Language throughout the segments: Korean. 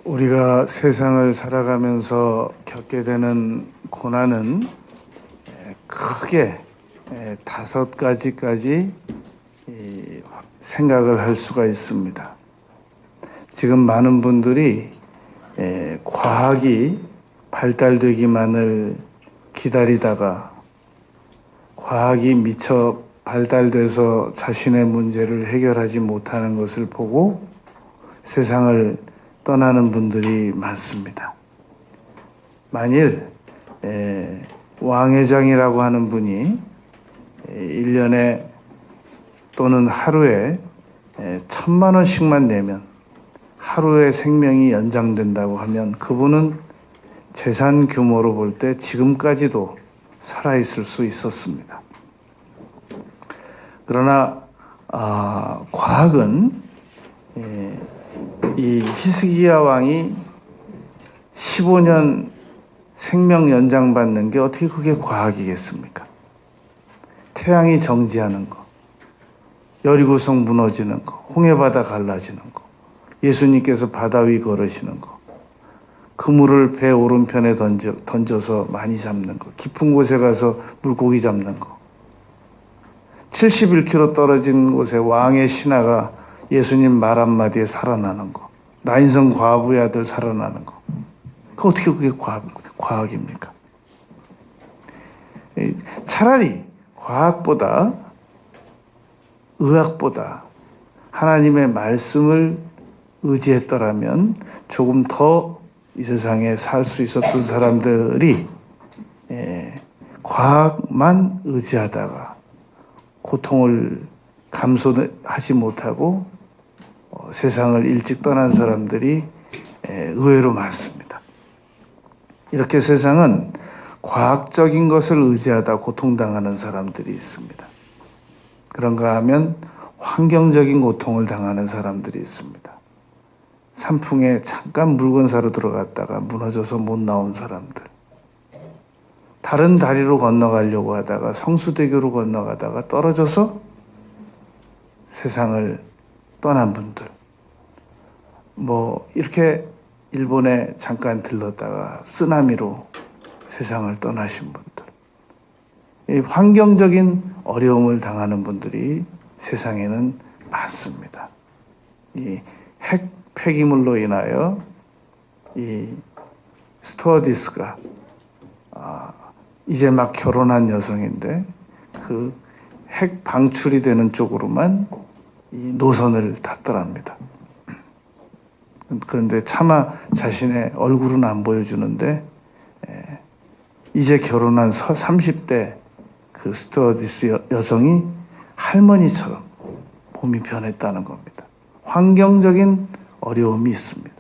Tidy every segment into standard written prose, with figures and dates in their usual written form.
우리가 세상을 살아가면서 겪게 되는 고난은 크게 5가지까지 생각을 할 수가 있습니다. 지금 많은 분들이 과학이 발달되기만을 기다리다가 과학이 미처 발달돼서 자신의 문제를 해결하지 못하는 것을 보고 세상을 떠나는 분들이 많습니다. 만일 왕회장이라고 하는 분이 1년에 또는 하루에 1,000만 원씩만 내면 하루의 생명이 연장된다고 하면 그분은 재산 규모로 볼 때 지금까지도 살아있을 수 있었습니다. 그러나 과학은 이 히스기야 왕이 15년 생명 연장받는 게 어떻게 그게 과학이겠습니까? 태양이 정지하는 거, 여리고성 무너지는 거, 홍해바다 갈라지는 거, 예수님께서 바다 위 걸으시는 거, 그물을 배 오른편에 던져서 많이 잡는 거, 깊은 곳에 가서 물고기 잡는 거, 71km 떨어진 곳에 왕의 신하가 예수님 말 한마디에 살아나는 거, 나인성 과부의 아들 살아나는 거, 어떻게 그게 과학입니까? 차라리 과학보다 의학보다 하나님의 말씀을 의지했더라면 조금 더 이 세상에 살 수 있었던 사람들이 과학만 의지하다가 고통을 감수하지 못하고 세상을 일찍 떠난 사람들이 의외로 많습니다. 이렇게 세상은 과학적인 것을 의지하다 고통당하는 사람들이 있습니다. 그런가 하면 환경적인 고통을 당하는 사람들이 있습니다. 산풍에 잠깐 물건 사러 들어갔다가 무너져서 못 나온 사람들, 다른 다리로 건너가려고 하다가 성수대교로 건너가다가 떨어져서 세상을 떠난 분들, 이렇게 일본에 잠깐 들렀다가 쓰나미로 세상을 떠나신 분들, 이 환경적인 어려움을 당하는 분들이 세상에는 많습니다. 이 핵 폐기물로 인하여 이 스튜어디스가 이제 막 결혼한 여성인데 그 핵 방출이 되는 쪽으로만 이 노선을 탔더랍니다. 그런데 차마 자신의 얼굴은 안 보여주는데 이제 결혼한 30대 그 스튜어디스 여성이 할머니처럼 몸이 변했다는 겁니다. 환경적인 어려움이 있습니다.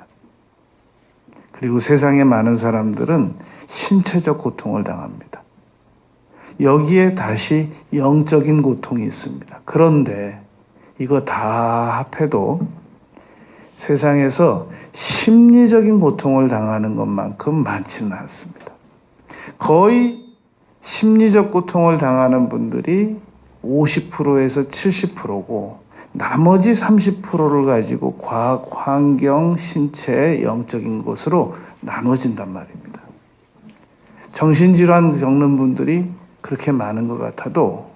그리고 세상에 많은 사람들은 신체적 고통을 당합니다. 여기에 다시 영적인 고통이 있습니다. 그런데 이거 다 합해도 세상에서 심리적인 고통을 당하는 것만큼 많지는 않습니다. 거의 심리적 고통을 당하는 분들이 50%에서 70%고 나머지 30%를 가지고 과학, 환경, 신체, 영적인 것으로 나눠진단 말입니다. 정신질환 겪는 분들이 그렇게 많은 것 같아도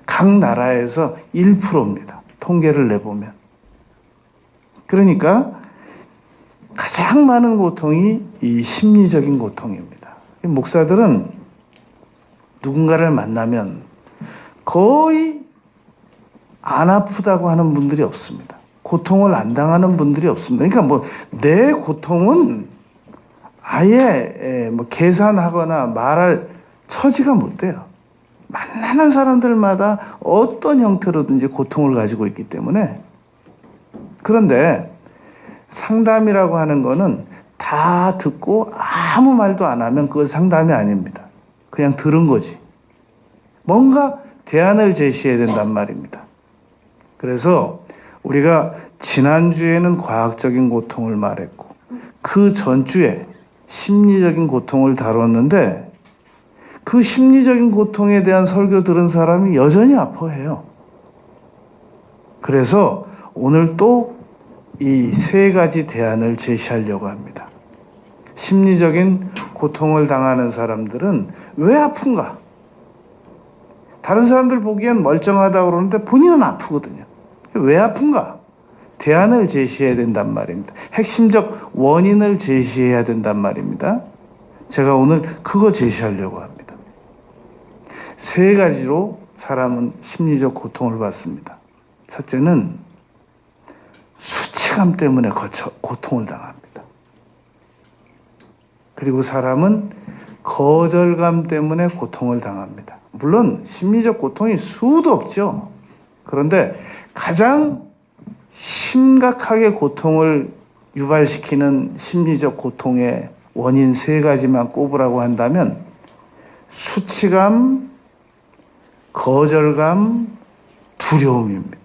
각 나라에서 1%입니다. 통계를 내보면. 그러니까 가장 많은 고통이 이 심리적인 고통입니다. 목사들은 누군가를 만나면 거의 안 아프다고 하는 분들이 없습니다. 고통을 안 당하는 분들이 없습니다. 그러니까 내 고통은 아예 계산하거나 말할 처지가 못 돼요. 만나는 사람들마다 어떤 형태로든지 고통을 가지고 있기 때문에. 그런데 상담이라고 하는 거는 다 듣고 아무 말도 안 하면 그건 상담이 아닙니다. 그냥 들은 거지. 뭔가 대안을 제시해야 된단 말입니다. 그래서 우리가 지난주에는 과학적인 고통을 말했고 그 전주에 심리적인 고통을 다뤘는데 그 심리적인 고통에 대한 설교 들은 사람이 여전히 아파해요. 그래서 오늘 또 이 세 가지 대안을 제시하려고 합니다. 심리적인 고통을 당하는 사람들은 왜 아픈가? 다른 사람들 보기엔 멀쩡하다고 그러는데 본인은 아프거든요. 왜 아픈가? 대안을 제시해야 된단 말입니다. 핵심적 원인을 제시해야 된단 말입니다. 제가 오늘 그거 제시하려고 합니다. 세 가지로 사람은 심리적 고통을 받습니다. 첫째는 수치감 때문에 고통을 당합니다. 그리고 사람은 거절감 때문에 고통을 당합니다. 물론 심리적 고통이 수도 없죠. 그런데 가장 심각하게 고통을 유발시키는 심리적 고통의 원인 세 가지만 꼽으라고 한다면 수치감, 거절감, 두려움입니다.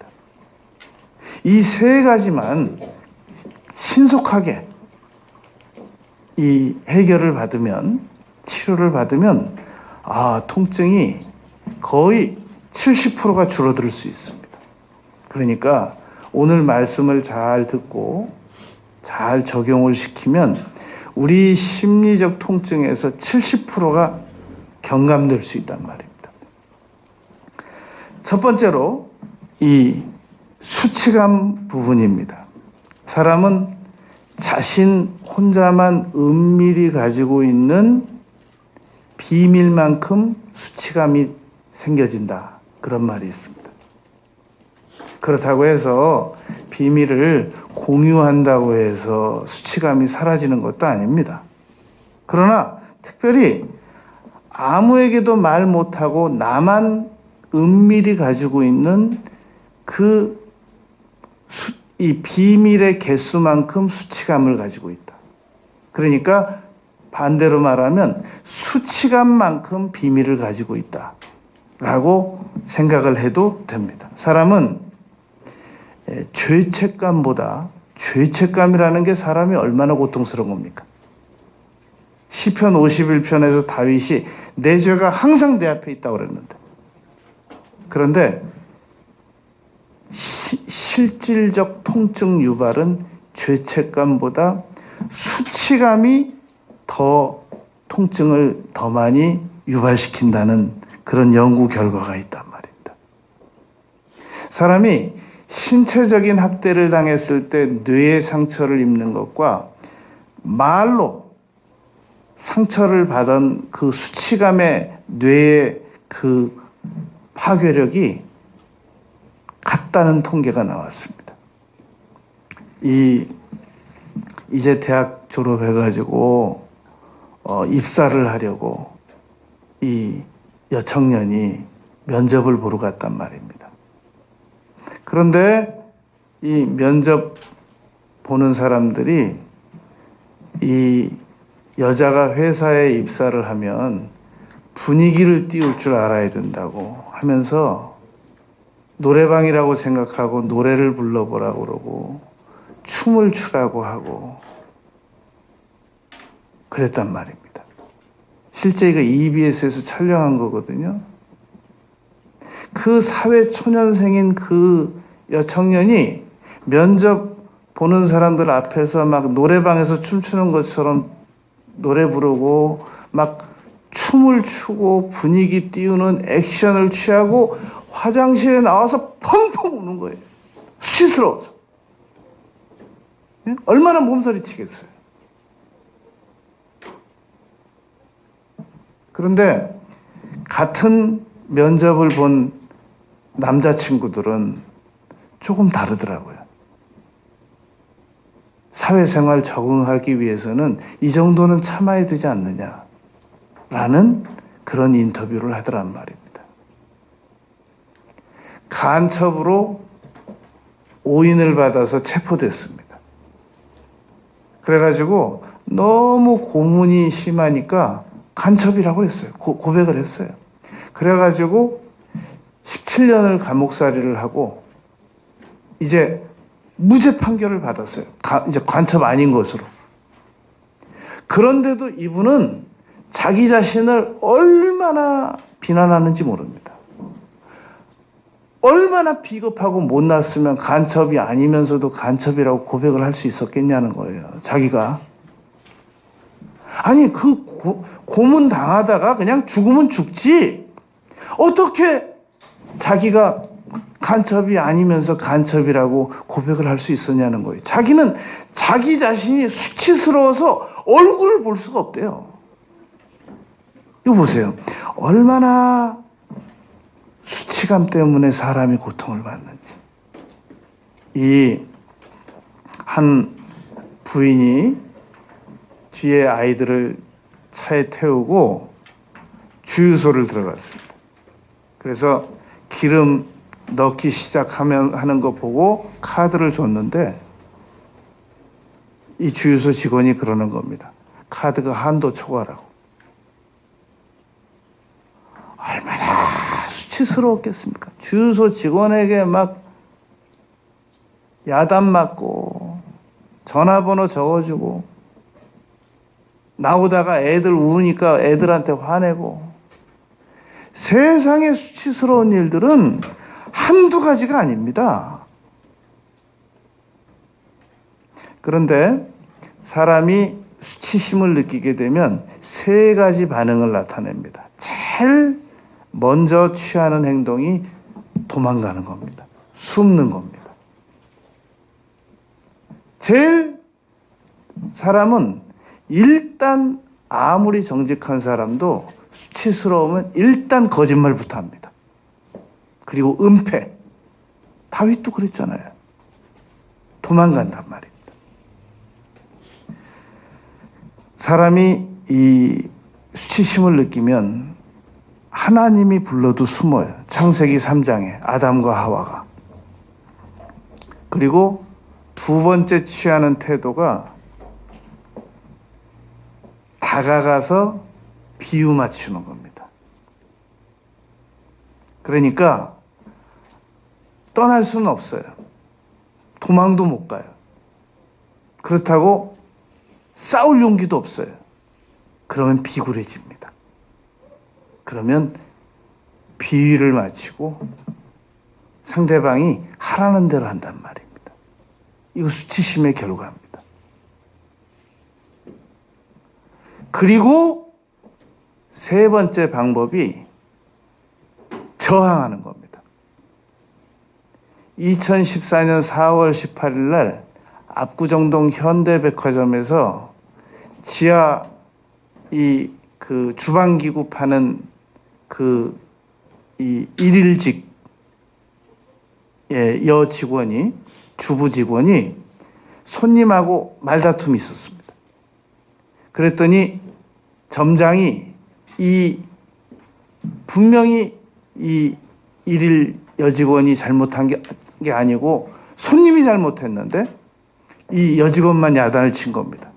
이 세 가지만 신속하게 이 해결을 받으면, 치료를 받으면 통증이 거의 70%가 줄어들 수 있습니다. 그러니까 오늘 말씀을 잘 듣고 잘 적용을 시키면 우리 심리적 통증에서 70%가 경감될 수 있단 말입니다. 첫 번째로 이 수치감 부분입니다. 사람은 자신 혼자만 은밀히 가지고 있는 비밀만큼 수치감이 생겨진다. 그런 말이 있습니다. 그렇다고 해서 비밀을 공유한다고 해서 수치감이 사라지는 것도 아닙니다. 그러나 특별히 아무에게도 말 못하고 나만 은밀히 가지고 있는 이 비밀의 개수만큼 수치감을 가지고 있다. 그러니까 반대로 말하면 수치감만큼 비밀을 가지고 있다. 라고 생각을 해도 됩니다. 사람은 죄책감이라는 게 사람이 얼마나 고통스러운 겁니까? 시편 51편에서 다윗이 내 죄가 항상 내 앞에 있다고 그랬는데, 그런데 실질적 통증 유발은 죄책감보다 수치감이 더 통증을 더 많이 유발시킨다는 그런 연구 결과가 있단 말입니다. 사람이 신체적인 학대를 당했을 때 뇌에 상처를 입는 것과 말로 상처를 받은 그 수치감의 뇌의 그 파괴력이 같다는 통계가 나왔습니다. 이제 대학 졸업해가지고 입사를 하려고 이 여청년이 면접을 보러 갔단 말입니다. 그런데 이 면접 보는 사람들이 이 여자가 회사에 입사를 하면 분위기를 띄울 줄 알아야 된다고 하면서 노래방이라고 생각하고 노래를 불러보라고 그러고 춤을 추라고 하고 그랬단 말입니다. 실제 이거 EBS에서 촬영한 거거든요. 그 사회 초년생인 그 여청년이 면접 보는 사람들 앞에서 막 노래방에서 춤추는 것처럼 노래 부르고 막 춤을 추고 분위기 띄우는 액션을 취하고 화장실에 나와서 펑펑 우는 거예요. 수치스러워서. 얼마나 몸서리 치겠어요. 그런데 같은 면접을 본 남자친구들은 조금 다르더라고요. 사회생활 적응하기 위해서는 이 정도는 참아야 되지 않느냐라는 그런 인터뷰를 하더란 말입니다. 간첩으로 오인을 받아서 체포됐습니다. 그래가지고 너무 고문이 심하니까 간첩이라고 했어요. 고백을 했어요. 그래가지고 17년을 감옥살이를 하고 이제 무죄 판결을 받았어요. 이제 간첩 아닌 것으로. 그런데도 이분은 자기 자신을 얼마나 비난하는지 모릅니다. 얼마나 비겁하고 못났으면 간첩이 아니면서도 간첩이라고 고백을 할 수 있었겠냐는 거예요. 자기가. 아니 그 고문 당하다가 그냥 죽으면 죽지. 어떻게 자기가 간첩이 아니면서 간첩이라고 고백을 할 수 있었냐는 거예요. 자기는 자기 자신이 수치스러워서 얼굴을 볼 수가 없대요. 이거 보세요. 얼마나 수치감 때문에 사람이 고통을 받는지. 이 한 부인이 뒤에 아이들을 차에 태우고 주유소를 들어갔습니다. 그래서 기름 넣기 하는 거 보고 카드를 줬는데 이 주유소 직원이 그러는 겁니다. 카드가 한도 초과라고. 얼마나 수치스러웠겠습니까? 주유소 직원에게 막 야단 맞고 전화번호 적어주고 나오다가 애들 우니까 애들한테 화내고. 세상에 수치스러운 일들은 한두 가지가 아닙니다. 그런데 사람이 수치심을 느끼게 되면 세 가지 반응을 나타냅니다. 제일 먼저 취하는 행동이 도망가는 겁니다. 숨는 겁니다. 제일 사람은 일단 아무리 정직한 사람도 수치스러우면 일단 거짓말부터 합니다. 그리고 은폐. 다윗도 그랬잖아요. 도망간단 말입니다. 사람이 이 수치심을 느끼면 하나님이 불러도 숨어요. 창세기 3장에 아담과 하와가. 그리고 두 번째 취하는 태도가 다가가서 비유 맞추는 겁니다. 그러니까 떠날 수는 없어요. 도망도 못 가요. 그렇다고 싸울 용기도 없어요. 그러면 비굴해집니다. 그러면 비위를 맞추고 상대방이 하라는 대로 한단 말입니다. 이거 수치심의 결과입니다. 그리고 세 번째 방법이 저항하는 겁니다. 2014년 4월 18일 날 압구정동 현대백화점에서 지하 그 주방기구 파는 이 일일직 여 직원이 주부 직원이 손님하고 말다툼이 있었습니다. 그랬더니 점장이 분명히 이 일일 여직원이 잘못한 게 아니고 손님이 잘못했는데 이 여직원만 야단을 친 겁니다.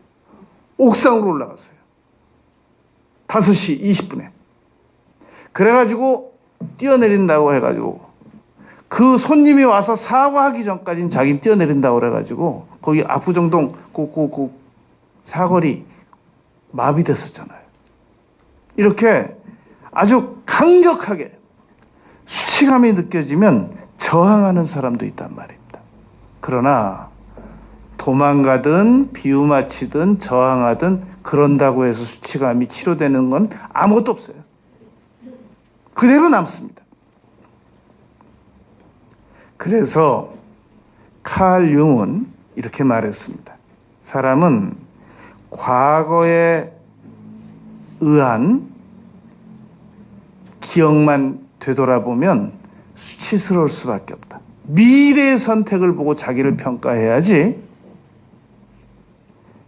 옥상으로 올라갔어요. 5시 20분에. 그래가지고 뛰어내린다고 해가지고 그 손님이 와서 사과하기 전까지는 자기는 뛰어내린다고 그래가지고 거기 압구정동 그 사거리 마비됐었잖아요. 이렇게 아주 강력하게 수치감이 느껴지면 저항하는 사람도 있단 말입니다. 그러나 도망가든 비유 맞히든 저항하든 그런다고 해서 수치감이 치료되는 건 아무것도 없어요. 그대로 남습니다. 그래서 칼 융은 이렇게 말했습니다. 사람은 과거에 의한 기억만 되돌아보면 수치스러울 수밖에 없다. 미래의 선택을 보고 자기를 평가해야지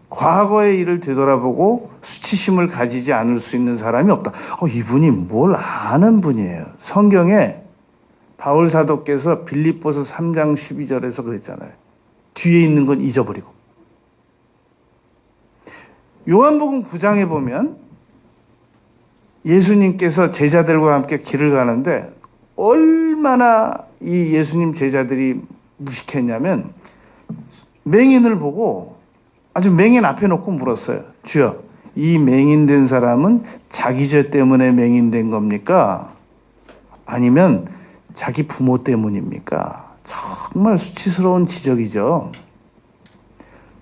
과거의 일을 되돌아보고 수치심을 가지지 않을 수 있는 사람이 없다. 이분이 뭘 아는 분이에요. 성경에 바울 사도께서 빌립보서 3장 12절에서 그랬잖아요. 뒤에 있는 건 잊어버리고. 요한복음 9장에 보면 예수님께서 제자들과 함께 길을 가는데 얼마나 이 예수님 제자들이 무식했냐면 맹인을 보고 아주 맹인 앞에 놓고 물었어요. 주여, 이 맹인된 사람은 자기 죄 때문에 맹인된 겁니까? 아니면 자기 부모 때문입니까? 정말 수치스러운 지적이죠.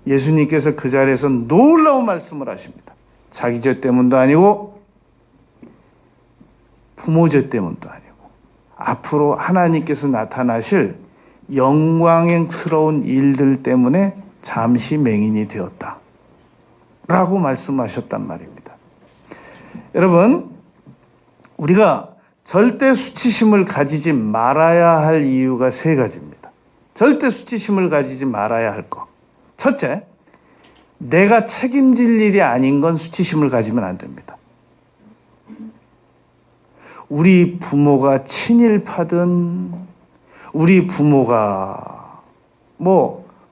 예수님께서 그 자리에서 놀라운 말씀을 하십니다. 자기 죄 때문도 아니고 부모 죄 때문도 아니고 앞으로 하나님께서 나타나실 영광스러운 일들 때문에 잠시 맹인이 되었다 라고 말씀하셨단 말입니다. 여러분, 우리가 절대 수치심을 가지지 말아야 할 이유가 세 가지입니다. 절대 수치심을 가지지 말아야 할 것. 첫째, 내가 책임질 일이 아닌 건 수치심을 가지면 안 됩니다. 우리 부모가 친일파든 우리 부모가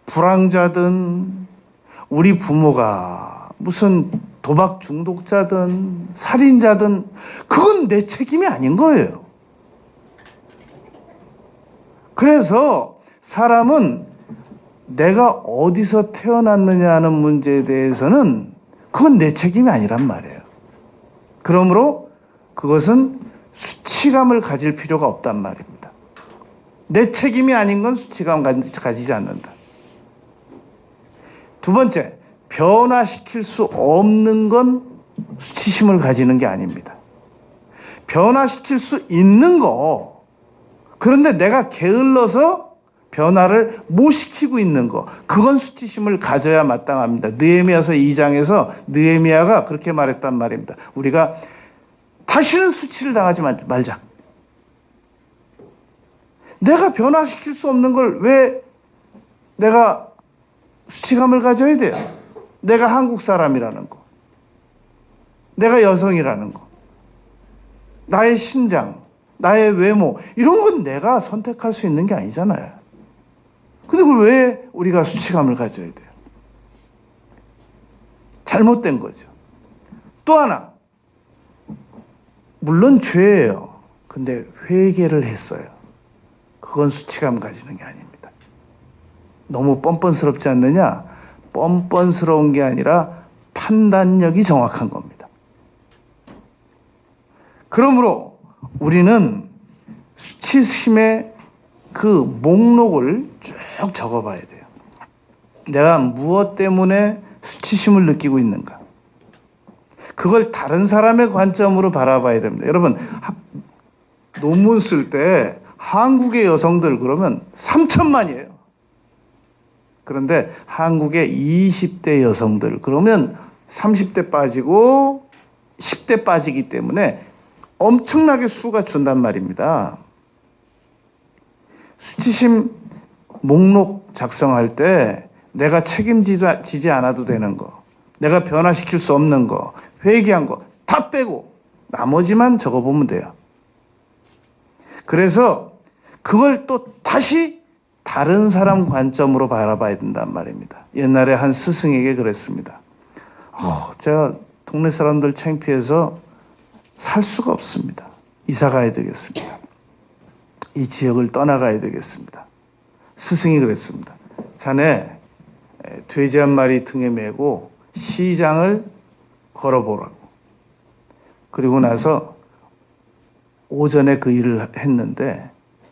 불황자든 우리 부모가 무슨 도박 중독자든 살인자든 그건 내 책임이 아닌 거예요. 그래서 사람은 내가 어디서 태어났느냐 하는 문제에 대해서는 그건 내 책임이 아니란 말이에요. 그러므로 그것은 수치감을 가질 필요가 없단 말입니다. 내 책임이 아닌 건 수치감 가지지 않는다. 두 번째, 변화시킬 수 없는 건 수치심을 가지는 게 아닙니다. 변화시킬 수 있는 거, 그런데 내가 게을러서 변화를 못 시키고 있는 거, 그건 수치심을 가져야 마땅합니다. 느헤미야서 2장에서 느헤미야가 그렇게 말했단 말입니다. 우리가 다시는 수치를 당하지 말자. 내가 변화시킬 수 없는 걸 왜 내가 수치감을 가져야 돼요? 내가 한국 사람이라는 거, 내가 여성이라는 거, 나의 신장, 나의 외모, 이런 건 내가 선택할 수 있는 게 아니잖아요. 근데 그걸 왜 우리가 수치감을 가져야 돼요? 잘못된 거죠. 또 하나, 물론 죄예요. 근데 회개를 했어요. 그건 수치감 가지는 게 아닙니다. 너무 뻔뻔스럽지 않느냐? 뻔뻔스러운 게 아니라 판단력이 정확한 겁니다. 그러므로 우리는 수치심의 그 목록을 쭉 적어봐야 돼요. 내가 무엇 때문에 수치심을 느끼고 있는가? 그걸 다른 사람의 관점으로 바라봐야 됩니다. 여러분, 논문 쓸 때 한국의 여성들 그러면 3천만이에요. 그런데 한국의 20대 여성들 그러면 30대 빠지고 10대 빠지기 때문에 엄청나게 수가 준단 말입니다. 수치심 목록 작성할 때 내가 책임지지 않아도 되는 거, 내가 변화시킬 수 없는 거, 회개한 거 다 빼고 나머지만 적어보면 돼요. 그래서 그걸 또 다시 다른 사람 관점으로 바라봐야 된단 말입니다. 옛날에 한 스승에게 그랬습니다. 제가 동네 사람들 창피해서 살 수가 없습니다. 이사 가야 되겠습니다. 이 지역을 떠나가야 되겠습니다. 스승이 그랬습니다. 자네 돼지 한 마리 등에 메고 시장을 걸어보라고. 그리고 나서 오전에 그 일을 했는데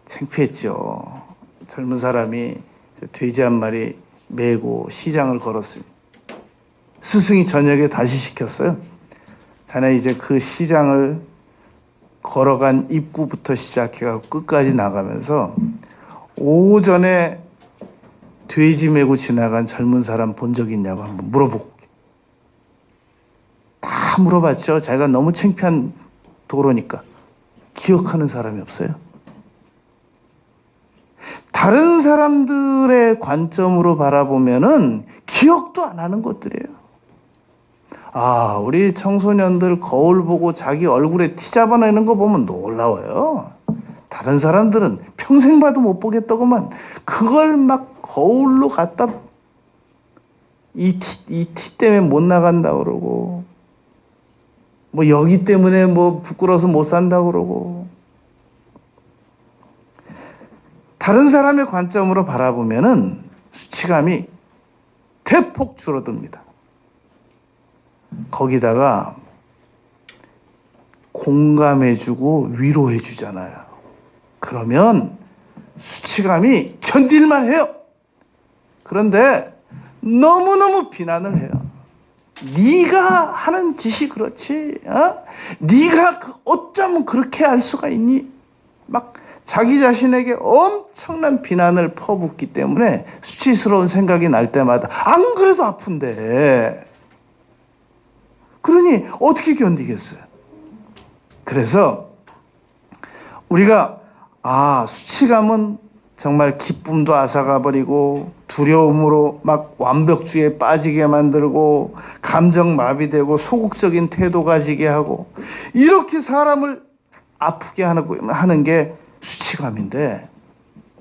창피했죠. 젊은 사람이 돼지 한 마리 메고 시장을 걸었으니 스승이 저녁에 다시 시켰어요. 자네 이제 그 시장을 걸어간 입구부터 시작해서 끝까지 나가면서 오전에 돼지 메고 지나간 젊은 사람 본 적 있냐고 한번 물어보고. 다 물어봤죠. 자기가 너무 창피한 도로니까. 기억하는 사람이 없어요. 다른 사람들의 관점으로 바라보면은 기억도 안 하는 것들이에요. 우리 청소년들 거울 보고 자기 얼굴에 티 잡아내는 거 보면 놀라워요. 다른 사람들은 평생 봐도 못 보겠다고만 그걸 막 거울로 갖다 이 티 때문에 못 나간다 그러고 여기 때문에 부끄러워서 못 산다 그러고 다른 사람의 관점으로 바라보면은 수치감이 대폭 줄어듭니다. 거기다가 공감해주고 위로해주잖아요. 그러면 수치감이 견딜만 해요. 그런데 너무너무 비난을 해요. 네가 하는 짓이 그렇지, 네가 어쩌면 그렇게 할 수가 있니? 막 자기 자신에게 엄청난 비난을 퍼붓기 때문에 수치스러운 생각이 날 때마다 안 그래도 아픈데 그러니 어떻게 견디겠어요? 그래서 우리가 수치감은 정말 기쁨도 앗아가 버리고 두려움으로 막 완벽주의에 빠지게 만들고 감정 마비되고 소극적인 태도 가지게 하고 이렇게 사람을 아프게 하는 게 수치감인데,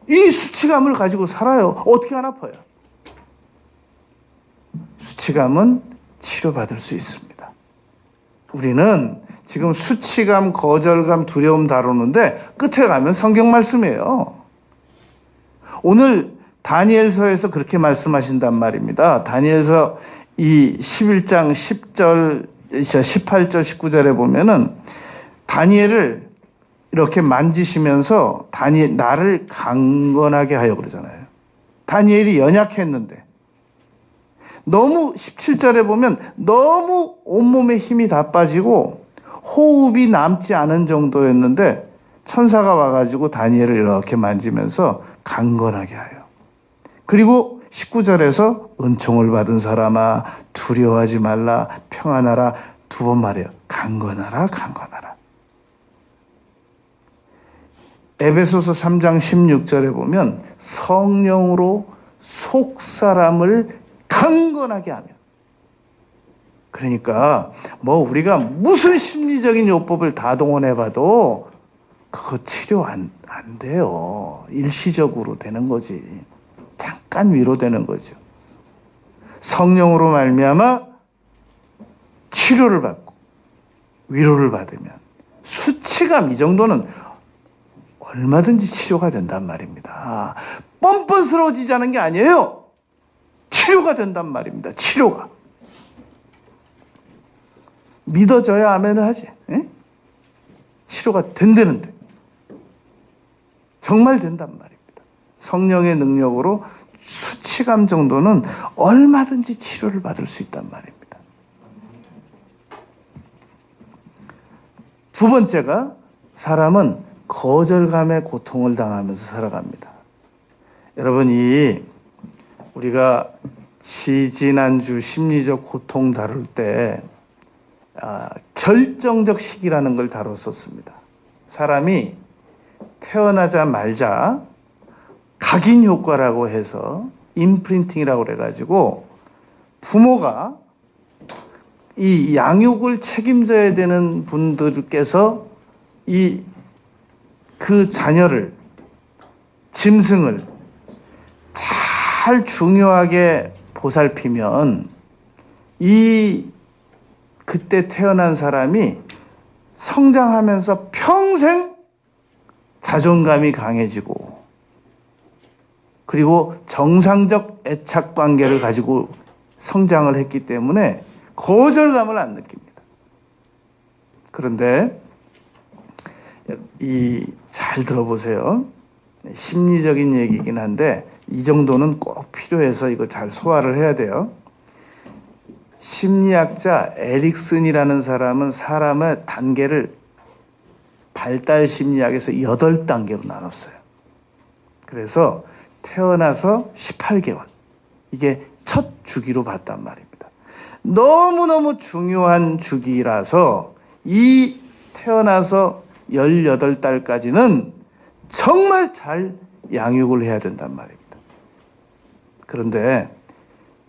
이 수치감을 가지고 살아요. 어떻게 안 아파요? 수치감은 치료받을 수 있습니다. 우리는 지금 수치감, 거절감, 두려움 다루는데 끝에 가면 성경 말씀이에요. 오늘 다니엘서에서 그렇게 말씀하신단 말입니다. 다니엘서 이 11장 10절, 18절, 19절에 보면은 다니엘을 이렇게 만지시면서 나를 강건하게 하여 그러잖아요. 다니엘이 연약했는데 너무 17절에 보면 너무 온몸에 힘이 다 빠지고 호흡이 남지 않은 정도였는데 천사가 와가지고 다니엘을 이렇게 만지면서 강건하게 하여. 그리고 19절에서 은총을 받은 사람아 두려워하지 말라 평안하라 두 번 말해요. 강건하라 강건하라. 에베소서 3장 16절에 보면 성령으로 속사람을 강건하게 하며. 그러니까 우리가 무슨 심리적인 요법을 다 동원해봐도 그거 치료 안 돼요. 일시적으로 되는 거지. 잠깐 위로되는 거죠. 성령으로 말미암아 치료를 받고 위로를 받으면 수치감 이 정도는 얼마든지 치료가 된단 말입니다. 뻔뻔스러워지지 않은 게 아니에요. 치료가 된단 말입니다. 치료가. 믿어져야 아멘을 하지. 에? 치료가 된다는데. 정말 된단 말입니다. 성령의 능력으로 수치감 정도는 얼마든지 치료를 받을 수 있단 말입니다. 두 번째가 사람은 거절감의 고통을 당하면서 살아갑니다. 여러분, 우리가 지지난주 심리적 고통 다룰 때 결정적 시기라는 걸 다뤘었습니다. 사람이 태어나자마자 각인 효과라고 해서 임프린팅이라고 그래가지고 부모가 이 양육을 책임져야 되는 분들께서 그 자녀를, 짐승을 잘 중요하게 보살피면 그때 태어난 사람이 성장하면서 평생 자존감이 강해지고 그리고 정상적 애착 관계를 가지고 성장을 했기 때문에 거절감을 안 느낍니다. 그런데 잘 들어보세요. 심리적인 얘기긴 한데 이 정도는 꼭 필요해서 이거 잘 소화를 해야 돼요. 심리학자 에릭슨이라는 사람은 사람의 단계를 발달 심리학에서 8단계로 나눴어요. 그래서 태어나서 18개월. 이게 첫 주기로 봤단 말입니다. 너무너무 중요한 주기라서 이 태어나서 18달까지는 정말 잘 양육을 해야 된단 말입니다. 그런데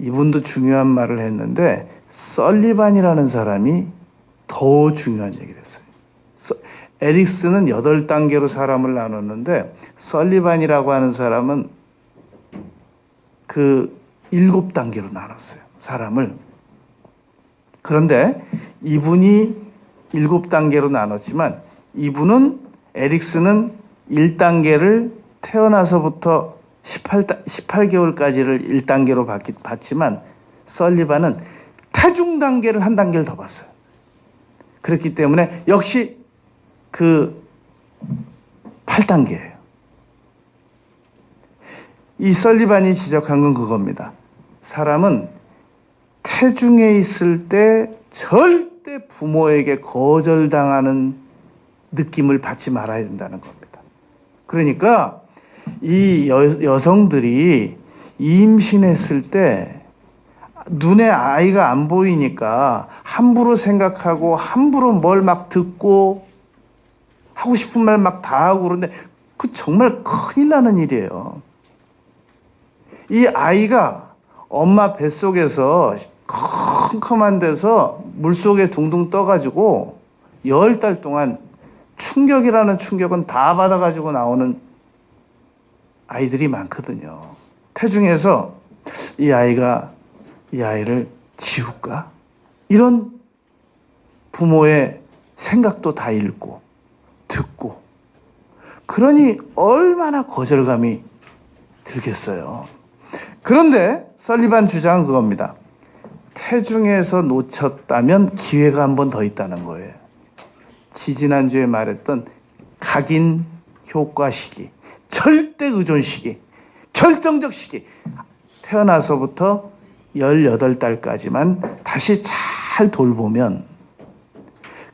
이분도 중요한 말을 했는데 설리반이라는 사람이 더 중요한 얘기를 했어요. 에릭슨은 8단계로 사람을 나눴는데 설리반이라고 하는 사람은 그 7단계로 나눴어요. 사람을. 그런데 이분이 7단계로 나눴지만 에릭슨은 1단계를 태어나서부터 18개월까지를 1단계로 봤지만 설리반은 태중 단계를 한 단계를 더 봤어요. 그렇기 때문에 역시 그 8단계예요. 이 설리반이 지적한 건 그겁니다. 사람은 태중에 있을 때 절대 부모에게 거절당하는 느낌을 받지 말아야 된다는 겁니다. 그러니까 이 여성들이 임신했을 때 눈에 아이가 안 보이니까 함부로 생각하고 함부로 뭘 막 듣고 하고 싶은 말 막 다 하고 그러는데 그 정말 큰일 나는 일이에요. 이 아이가 엄마 뱃속에서 컴컴한 데서 물속에 둥둥 떠가지고 10달 동안 충격이라는 충격은 다 받아가지고 나오는 아이들이 많거든요. 태중에서 이 아이를 지울까? 이런 부모의 생각도 다 읽고 듣고 그러니 얼마나 거절감이 들겠어요. 그런데 설리반 주장은 그겁니다. 태중에서 놓쳤다면 기회가 한 번 더 있다는 거예요. 지지난주에 말했던 각인 효과 시기, 절대 의존 시기, 결정적 시기, 태어나서부터 18달까지만 다시 잘 돌보면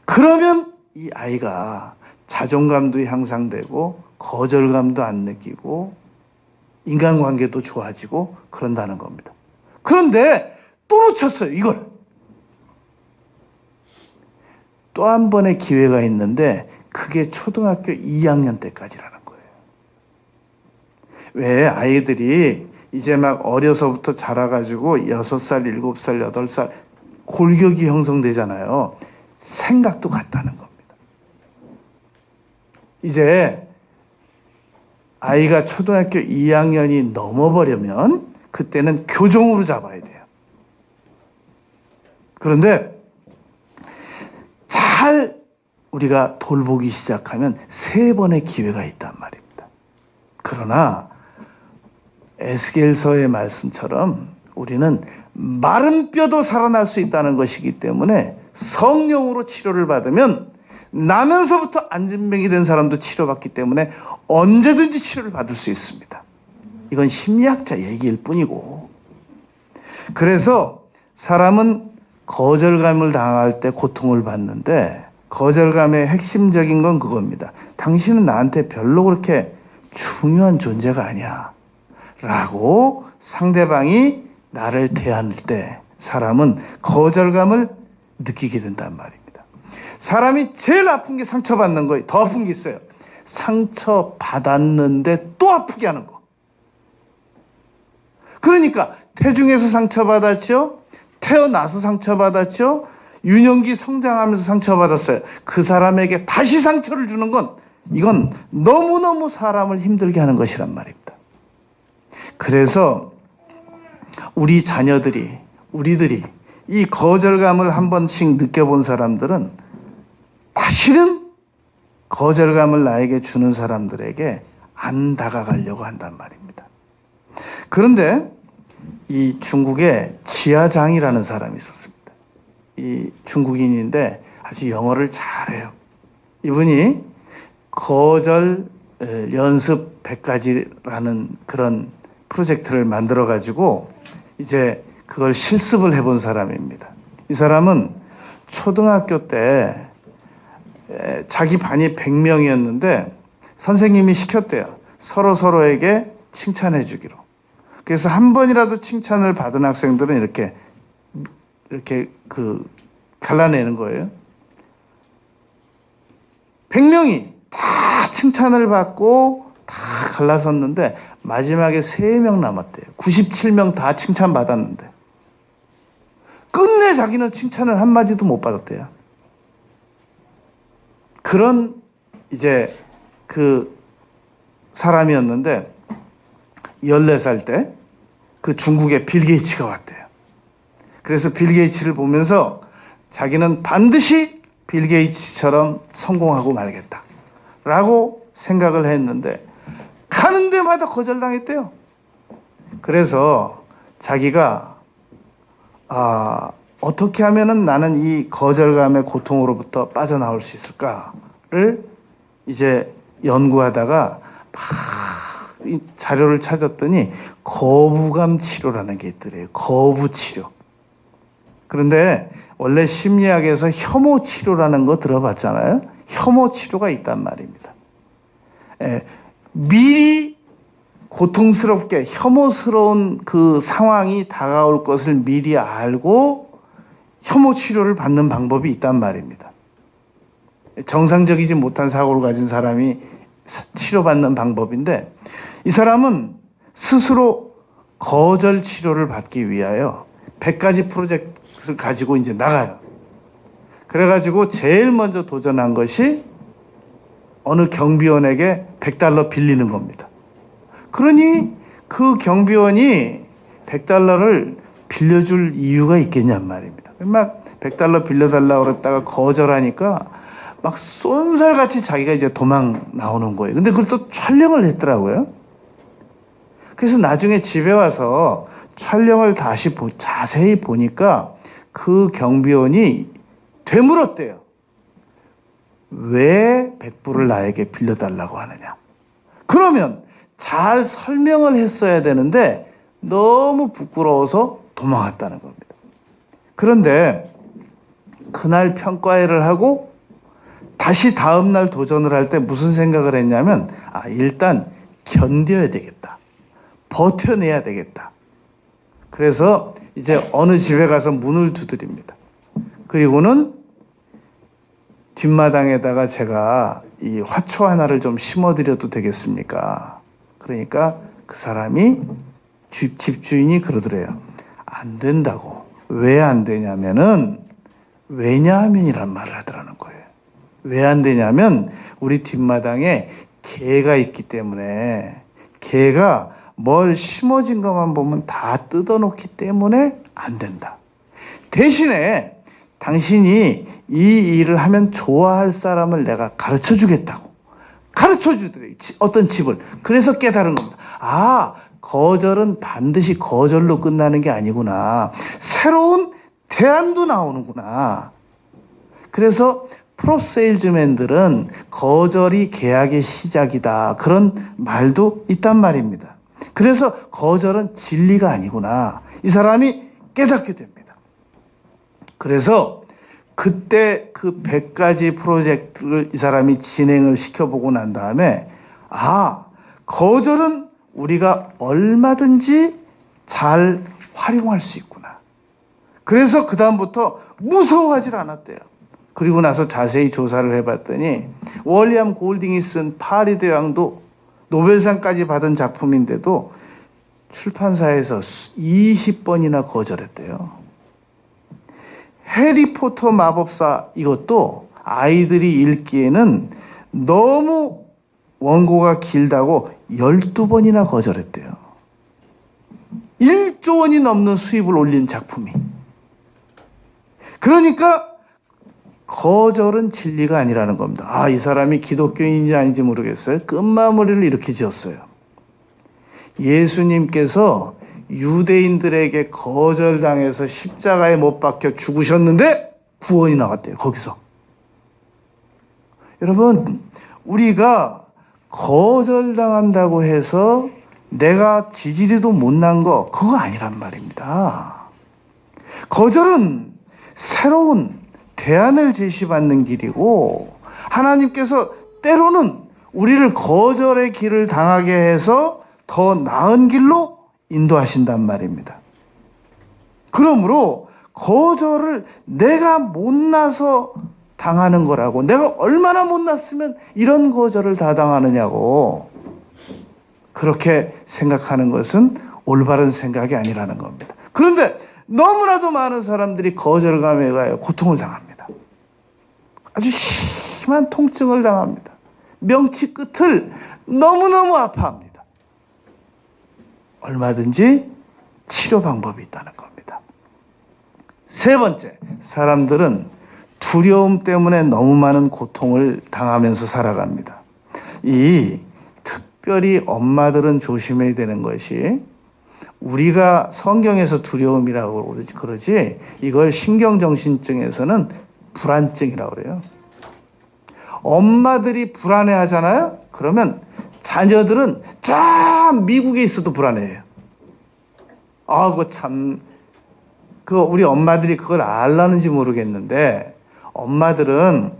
그러면 이 아이가 자존감도 향상되고 거절감도 안 느끼고 인간관계도 좋아지고 그런다는 겁니다. 그런데 또 놓쳤어요, 이걸. 또 한 번의 기회가 있는데 그게 초등학교 2학년 때까지라는 거예요. 왜 아이들이 이제 막 어려서부터 자라가지고 6살, 7살, 8살 골격이 형성되잖아요. 생각도 같다는 겁니다. 이제 아이가 초등학교 2학년이 넘어버리면 그때는 교정으로 잡아야 돼요. 그런데 잘 우리가 돌보기 시작하면 3번의 기회가 있단 말입니다. 그러나 에스겔서의 말씀처럼 우리는 마른 뼈도 살아날 수 있다는 것이기 때문에 성령으로 치료를 받으면 나면서부터 안진병이 된 사람도 치료받기 때문에 언제든지 치료를 받을 수 있습니다. 이건 심리학자 얘기일 뿐이고. 그래서 사람은 거절감을 당할 때 고통을 받는데 거절감의 핵심적인 건 그겁니다. 당신은 나한테 별로 그렇게 중요한 존재가 아니야 라고 상대방이 나를 대할 때 사람은 거절감을 느끼게 된단 말입니다. 사람이 제일 아픈 게 상처받는 거예요. 더 아픈 게 있어요. 상처받았는데 또 아프게 하는 거. 그러니까 태중에서 상처받았죠. 태어나서 상처받았죠. 유년기 성장하면서 상처받았어요. 그 사람에게 다시 상처를 주는 건 이건 너무너무 사람을 힘들게 하는 것이란 말입니다. 그래서 우리 자녀들이, 우리들이 이 거절감을 한 번씩 느껴본 사람들은 다시는 거절감을 나에게 주는 사람들에게 안 다가가려고 한단 말입니다. 그런데 이 중국에 지하장이라는 사람이 있었습니다. 이 중국인인데 아주 영어를 잘해요. 이분이 거절 연습 100가지라는 그런 프로젝트를 만들어 가지고 이제 그걸 실습을 해본 사람입니다. 이 사람은 초등학교 때 자기 반이 100명이었는데 선생님이 시켰대요. 서로에게 칭찬해 주기로. 그래서 한 번이라도 칭찬을 받은 학생들은 이렇게 갈라내는 거예요. 100명이 다 칭찬을 받고 다 갈라섰는데 마지막에 3명 남았대요. 97명 다 칭찬받았는데 끝내 자기는 칭찬을 한마디도 못 받았대요. 그런 이제 그 사람이었는데 14살 때 그 중국의 빌 게이츠가 왔대요. 그래서 빌 게이츠를 보면서 자기는 반드시 빌 게이츠처럼 성공하고 말겠다 라고 생각을 했는데 가는 데마다 거절당했대요. 그래서 자기가 어떻게 하면은 나는 이 거절감의 고통으로부터 빠져나올 수 있을까를 이제 연구하다가 막 이 자료를 찾았더니 거부감 치료라는 게 있더래요. 거부 치료. 그런데 원래 심리학에서 혐오 치료라는 거 들어봤잖아요. 혐오 치료가 있단 말입니다. 미리 고통스럽게 혐오스러운 그 상황이 다가올 것을 미리 알고 혐오 치료를 받는 방법이 있단 말입니다. 정상적이지 못한 사고를 가진 사람이 치료받는 방법인데, 이 사람은 스스로 거절 치료를 받기 위하여 100가지 프로젝트를 가지고 이제 나가요. 그래가지고 제일 먼저 도전한 것이 어느 경비원에게 $100 빌리는 겁니다. 그러니 그 경비원이 $100를 빌려줄 이유가 있겠냔 말입니다. 막 $100 빌려달라고 그랬다가 거절하니까 막 쏜살같이 자기가 이제 도망 나오는 거예요. 근데 그걸 또 촬영을 했더라고요. 그래서 나중에 집에 와서 촬영을 다시 자세히 보니까 그 경비원이 되물었대요. 왜 100불을 나에게 빌려달라고 하느냐. 그러면 잘 설명을 했어야 되는데 너무 부끄러워서 도망갔다는 겁니다. 그런데 그날 평가회를 하고 다시 다음날 도전을 할 때 무슨 생각을 했냐면, 일단 견뎌야 되겠다. 버텨내야 되겠다. 그래서 이제 어느 집에 가서 문을 두드립니다. 그리고는 뒷마당에다가 제가 이 화초 하나를 좀 심어드려도 되겠습니까? 그러니까 그 사람이 집주인이 그러더래요. 안 된다고. 왜 안 되냐면은 왜냐하면이란 말을 하더라는 거예요. 왜 안 되냐면 우리 뒷마당에 개가 있기 때문에, 개가 뭘 심어진 것만 보면 다 뜯어놓기 때문에 안 된다. 대신에 당신이 이 일을 하면 좋아할 사람을 내가 가르쳐 주겠다고. 가르쳐 주더래요. 어떤 집을. 그래서 깨달은 겁니다. 거절은 반드시 거절로 끝나는 게 아니구나. 새로운 대안도 나오는구나. 그래서 프로세일즈맨들은 거절이 계약의 시작이다. 그런 말도 있단 말입니다. 그래서 거절은 진리가 아니구나. 이 사람이 깨닫게 됩니다. 그래서 그때 그 100가지 프로젝트를 이 사람이 진행을 시켜보고 난 다음에, 거절은 우리가 얼마든지 잘 활용할 수 있구나. 그래서 그다음부터 무서워하질 않았대요. 그리고 나서 자세히 조사를 해봤더니 월리엄 골딩이 쓴 파리 대왕도 노벨상까지 받은 작품인데도 출판사에서 20번이나 거절했대요. 해리포터 마법사, 이것도 아이들이 읽기에는 너무 원고가 길다고 12번이나 거절했대요. 1조 원이 넘는 수입을 올린 작품이. 그러니까 거절은 진리가 아니라는 겁니다. 이 사람이 기독교인인지 아닌지 모르겠어요. 끝마무리를 이렇게 지었어요. 예수님께서 유대인들에게 거절당해서 십자가에 못 박혀 죽으셨는데 구원이 나왔대요. 거기서. 여러분, 우리가 거절당한다고 해서 내가 지지리도 못난 거, 그거 아니란 말입니다. 거절은 새로운 대안을 제시받는 길이고, 하나님께서 때로는 우리를 거절의 길을 당하게 해서 더 나은 길로 인도하신단 말입니다. 그러므로 거절을 내가 못나서 당하는 거라고, 내가 얼마나 못났으면 이런 거절을 다 당하느냐고, 그렇게 생각하는 것은 올바른 생각이 아니라는 겁니다. 그런데 너무나도 많은 사람들이 거절감에 의하여 고통을 당합니다. 아주 심한 통증을 당합니다. 명치 끝을 너무너무 아파합니다. 얼마든지 치료 방법이 있다는 겁니다. 세 번째, 사람들은 두려움 때문에 너무 많은 고통을 당하면서 살아갑니다. 특별히 엄마들은 조심해야 되는 것이, 우리가 성경에서 두려움이라고 그러지, 이걸 신경정신증에서는 불안증이라고 그래요. 엄마들이 불안해 하잖아요? 그러면 자녀들은 저 미국에 있어도 불안해해요. 그거 참, 우리 엄마들이 그걸 알라는지 모르겠는데, 엄마들은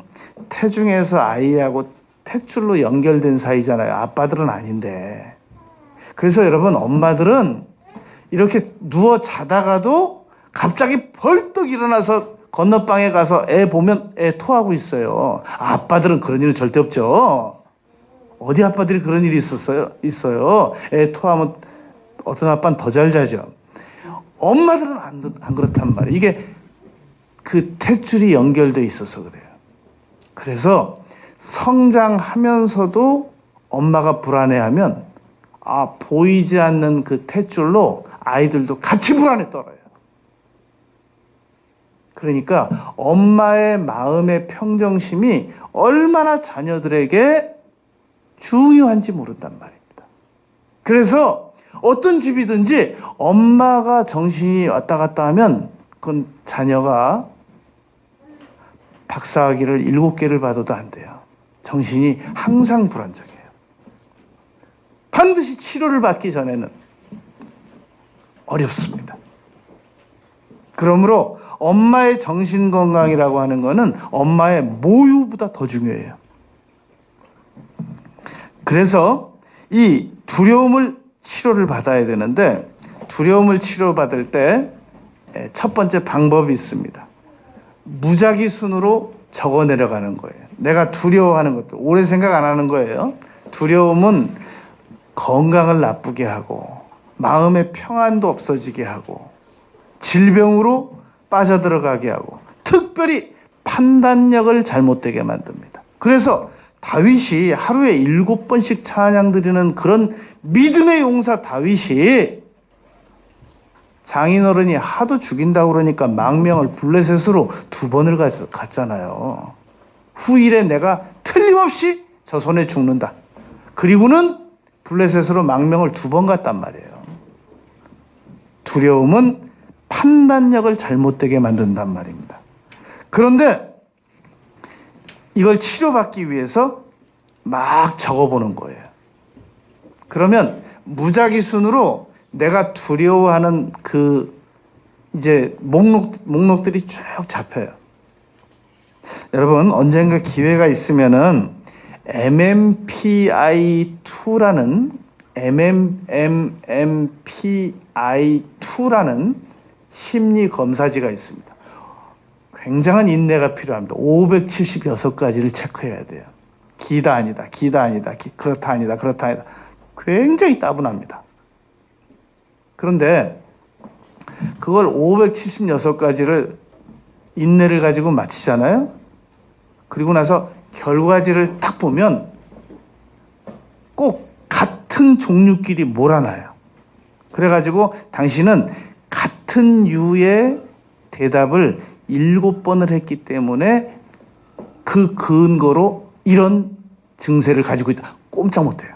태중에서 아이하고 탯줄로 연결된 사이잖아요. 아빠들은 아닌데. 그래서 여러분, 엄마들은 이렇게 누워 자다가도 갑자기 벌떡 일어나서 건너방에 가서 애 보면 애 토하고 있어요. 아빠들은 그런 일은 절대 없죠. 어디 아빠들이 그런 일이 있어요. 애 토하면 어떤 아빠는 더 잘 자죠. 엄마들은 안 그렇단 말이에요. 이게 그 탯줄이 연결돼 있어서 그래요. 그래서 성장하면서도 엄마가 불안해하면 보이지 않는 그 탯줄로 아이들도 같이 불안에 떨어요. 그러니까 엄마의 마음의 평정심이 얼마나 자녀들에게 중요한지 모른단 말입니다. 그래서 어떤 집이든지 엄마가 정신이 왔다 갔다 하면 그건 자녀가 박사학위를 7개를 받아도 안 돼요. 정신이 항상 불안정해요. 반드시 치료를 받기 전에는 어렵습니다. 그러므로 엄마의 정신건강이라고 하는 것은 엄마의 모유보다 더 중요해요. 그래서 이 두려움을 치료를 받아야 되는데, 두려움을 치료받을 때 첫 번째 방법이 있습니다. 무작위 순으로 적어 내려가는 거예요. 내가 두려워하는 것도 오래 생각 안 하는 거예요. 두려움은 건강을 나쁘게 하고 마음의 평안도 없어지게 하고 질병으로 빠져들어가게 하고 특별히 판단력을 잘못되게 만듭니다. 그래서 다윗이 하루에 7번씩 찬양 드리는 그런 믿음의 용사 다윗이 장인어른이 하도 죽인다고 그러니까 망명을 블레셋으로 2번을 갔잖아요. 후일에 내가 틀림없이 저 손에 죽는다. 그리고는 블레셋으로 망명을 2번 갔단 말이에요. 두려움은 판단력을 잘못되게 만든단 말입니다. 그런데 이걸 치료받기 위해서 막 적어보는 거예요. 그러면 무작위 순으로 내가 두려워하는 이제 목록들이 쭉 잡혀요. 여러분, 언젠가 기회가 있으면은 MMPI2라는 심리 검사지가 있습니다. 굉장한 인내가 필요합니다. 576가지를 체크해야 돼요. 기다 아니다, 그렇다 아니다. 굉장히 따분합니다. 그런데 그걸 576가지를 인내를 가지고 마치잖아요. 그리고 나서 결과지를 딱 보면 꼭 같은 종류끼리 몰아놔요. 그래가지고 당신은 같은 유의 대답을 7번을 했기 때문에 그 근거로 이런 증세를 가지고 있다. 꼼짝 못해요.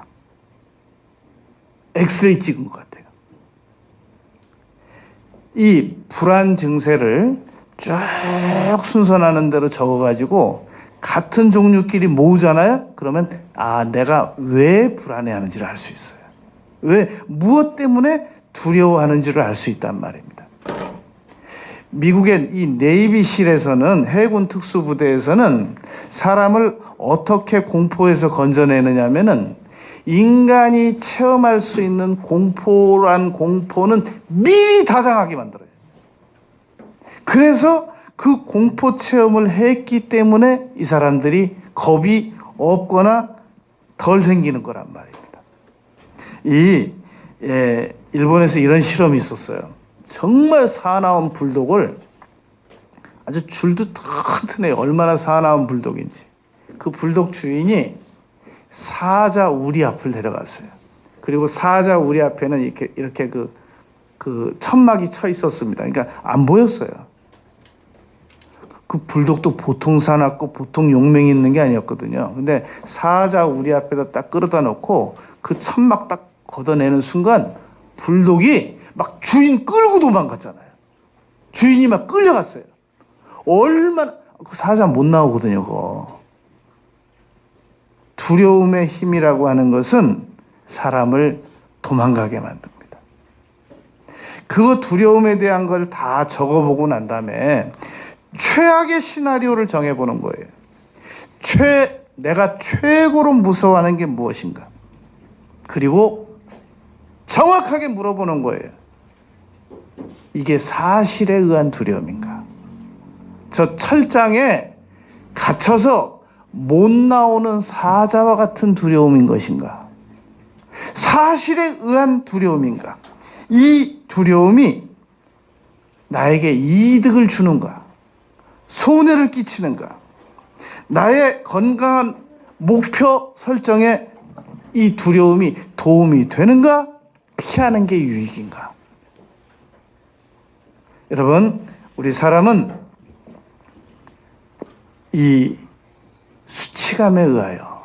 엑스레이 찍은 것 같아요. 이 불안 증세를 쭉 순서나는 대로 적어가지고 같은 종류끼리 모으잖아요. 그러면 내가 왜 불안해하는지를 알 수 있어요. 무엇 때문에 두려워하는지를 알 수 있단 말입니다. 미국의 이 네이비실에서는, 해군 특수부대에서는 사람을 어떻게 공포에서 건져내느냐면은 인간이 체험할 수 있는 공포는 미리 다 당하게 만들어요. 그래서 그 공포 체험을 했기 때문에 이 사람들이 겁이 없거나 덜 생기는 거란 말입니다. 일본에서 이런 실험이 있었어요. 정말 사나운 불독을 아주 줄도 튼튼해요. 얼마나 사나운 불독인지. 그 불독 주인이 사자 우리 앞을 데려갔어요. 그리고 사자 우리 앞에는 이렇게 그 천막이 쳐 있었습니다. 그러니까 안 보였어요. 그 불독도 보통 사납고 보통 용맹이 있는 게 아니었거든요. 근데 사자 우리 앞에다 딱 끌어다 놓고 그 천막 딱 걷어내는 순간 불독이 막 주인 끌고 도망갔잖아요. 주인이 막 끌려갔어요. 얼마나, 그 사자 못 나오거든요, 그거. 두려움의 힘이라고 하는 것은 사람을 도망가게 만듭니다. 그 두려움에 대한 걸 다 적어보고 난 다음에 최악의 시나리오를 정해보는 거예요. 내가 최고로 무서워하는 게 무엇인가? 그리고 정확하게 물어보는 거예요. 이게 사실에 의한 두려움인가? 저 철장에 갇혀서 못 나오는 사자와 같은 두려움인 것인가? 사실에 의한 두려움인가? 이 두려움이 나에게 이득을 주는가? 손해를 끼치는가? 나의 건강한 목표 설정에 이 두려움이 도움이 되는가? 피하는 게 유익인가? 여러분, 우리 사람은 이 수치감에 의하여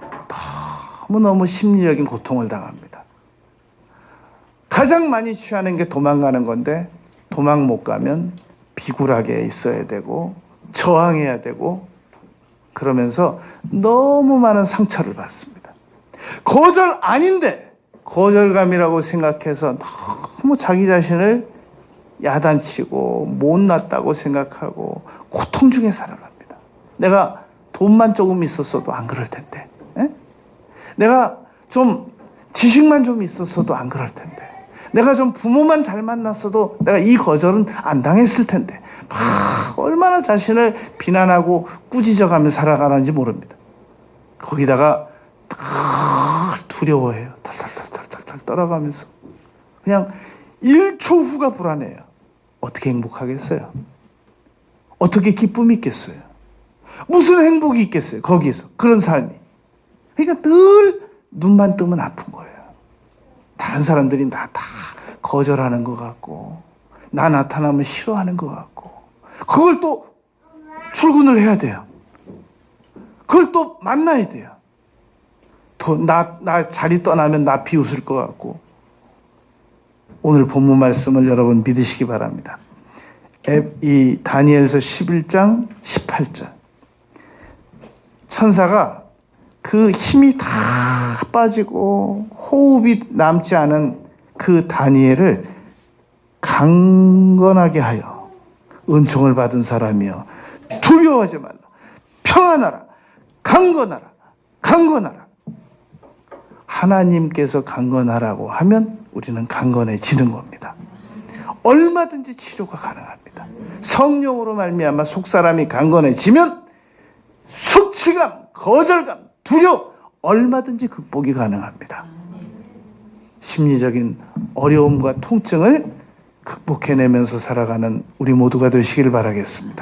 너무너무 심리적인 고통을 당합니다. 가장 많이 취하는 게 도망가는 건데 도망 못 가면 비굴하게 있어야 되고 저항해야 되고 그러면서 너무 많은 상처를 받습니다. 거절 아닌데 거절감이라고 생각해서 너무 자기 자신을 야단치고 못났다고 생각하고 고통 중에 살아갑니다. 내가 돈만 조금 있었어도 안 그럴 텐데, 내가 좀 지식만 좀 있었어도 안 그럴 텐데, 내가 좀 부모만 잘 만났어도 내가 이 거절은 안 당했을 텐데, 막 얼마나 자신을 비난하고 꾸짖어가며 살아가는지 모릅니다. 거기다가 두려워해요. 탈탈탈탈탈 떨어가면서 그냥 1초 후가 불안해요. 어떻게 행복하겠어요? 어떻게 기쁨이 있겠어요? 무슨 행복이 있겠어요? 거기에서 그런 삶이. 그러니까 늘 눈만 뜨면 아픈 거예요. 다른 사람들이 나 다 거절하는 것 같고 나 나타나면 싫어하는 것 같고 그걸 또 출근을 해야 돼요. 그걸 또 만나야 돼요. 또 나 자리 떠나면 나 비웃을 것 같고. 오늘 본문 말씀을 여러분 믿으시기 바랍니다. 이 다니엘서 11장 18절. 천사가 그 힘이 다 빠지고 호흡이 남지 않은 그 다니엘을 강건하게 하여 은총을 받은 사람이여 두려워하지 말라. 평안하라. 강건하라. 강건하라. 하나님께서 강건하라고 하면 우리는 강건해지는 겁니다. 얼마든지 치료가 가능합니다. 성령으로 말미암아 속사람이 강건해지면 수치감, 거절감, 두려움 얼마든지 극복이 가능합니다. 심리적인 어려움과 통증을 극복해내면서 살아가는 우리 모두가 되시길 바라겠습니다.